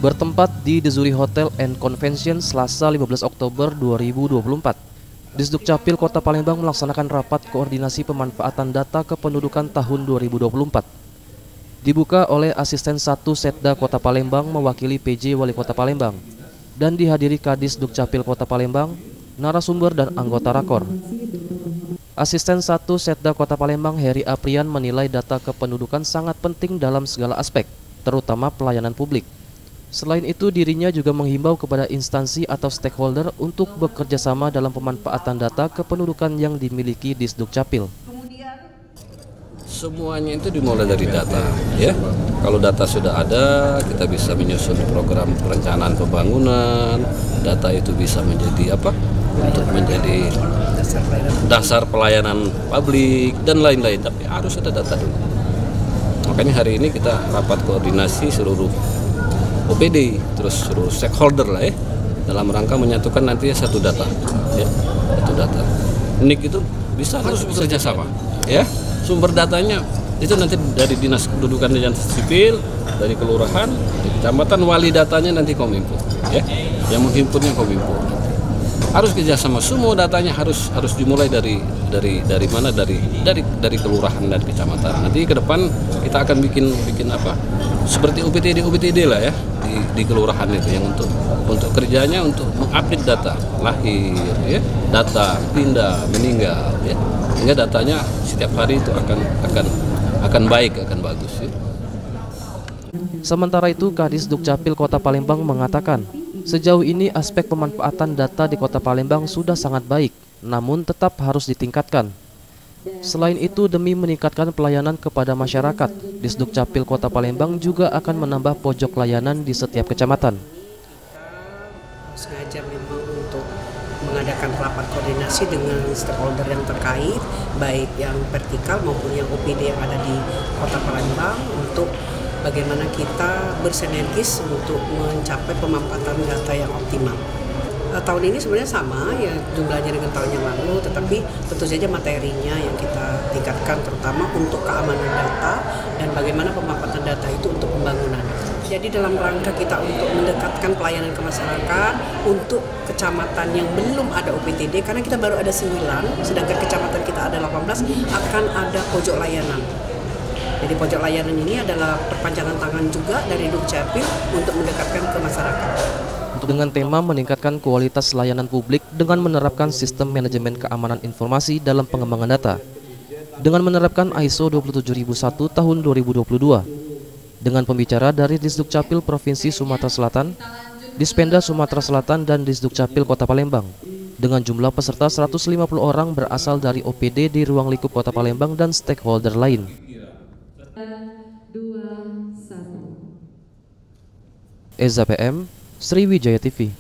bertempat di The Zuri Hotel and Convention Selasa 15 Oktober 2024. Disdukcapil Kota Palembang melaksanakan rapat koordinasi pemanfaatan data kependudukan tahun 2024. Dibuka oleh Asisten 1 Setda Kota Palembang mewakili PJ Wali Kota Palembang dan dihadiri Kadis Dukcapil Kota Palembang, narasumber dan anggota rakor. Asisten 1 Setda Kota Palembang Heri Aprian menilai data kependudukan sangat penting dalam segala aspek, terutama pelayanan publik. Selain itu, dirinya juga menghimbau kepada instansi atau stakeholder untuk bekerja sama dalam pemanfaatan data kependudukan yang dimiliki Disdukcapil. Semuanya itu dimulai dari data, ya. Kalau data sudah ada, kita bisa menyusun program perencanaan pembangunan. Data itu bisa menjadi apa? Untuk menjadi dasar pelayanan publik dan lain-lain. Tapi harus ada data dulu. Makanya hari ini kita rapat koordinasi seluruh OPD, terus seluruh stakeholder lah ya, dalam rangka menyatukan nantinya satu data, ya, satu data. NIK itu harus bekerja sama, ya. Sumber datanya itu nanti dari Dinas Kependudukan dan Sipil, dari kelurahan, dari kecamatan, wali datanya nanti Kominfo, ya, yang menghimpunnya Kominfo. Harus kerjasama, semua datanya harus dimulai dari mana, dari kelurahan dan kecamatan. Nanti ke depan kita akan bikin apa, seperti UPTD lah ya, di kelurahan itu yang untuk kerjanya untuk mengupdate data lahir, ya, data pindah meninggal, ya, sehingga datanya setiap hari itu akan baik, akan bagus, ya. Sementara itu, Kadis Dukcapil Kota Palembang mengatakan, sejauh ini aspek pemanfaatan data di Kota Palembang sudah sangat baik, namun tetap harus ditingkatkan. Selain itu, demi meningkatkan pelayanan kepada masyarakat, Disdukcapil Kota Palembang juga akan menambah pojok layanan di setiap kecamatan. Sengaja memang untuk mengadakan rapat koordinasi dengan stakeholder yang terkait, baik yang vertikal maupun yang OPD yang ada di Kota Palembang, untuk bagaimana kita bersinergis untuk mencapai pemanfaatan data yang optimal. Tahun ini sebenarnya sama ya jumlahnya dengan tahun yang lalu, tetapi tentu saja materinya yang kita tingkatkan, terutama untuk keamanan data dan bagaimana pemanfaatan data itu untuk pembangunan. Jadi dalam rangka kita untuk mendekatkan pelayanan ke masyarakat, untuk kecamatan yang belum ada OPTD, karena kita baru ada 9, sedangkan kecamatan kita ada 18, akan ada pojok layanan. Jadi pojok layanan ini adalah perpanjangan tangan juga dari Dukcapil untuk mendekatkan ke masyarakat. Dengan tema meningkatkan kualitas layanan publik dengan menerapkan sistem manajemen keamanan informasi dalam pengembangan data. Dengan menerapkan ISO 27001 tahun 2022. Dengan pembicara dari Disdukcapil Provinsi Sumatera Selatan, Dispenda Sumatera Selatan dan Disdukcapil Kota Palembang. Dengan jumlah peserta 150 orang berasal dari OPD di ruang lingkup Kota Palembang dan stakeholder lain. 2, 1. Eza PM, Sriwijaya TV.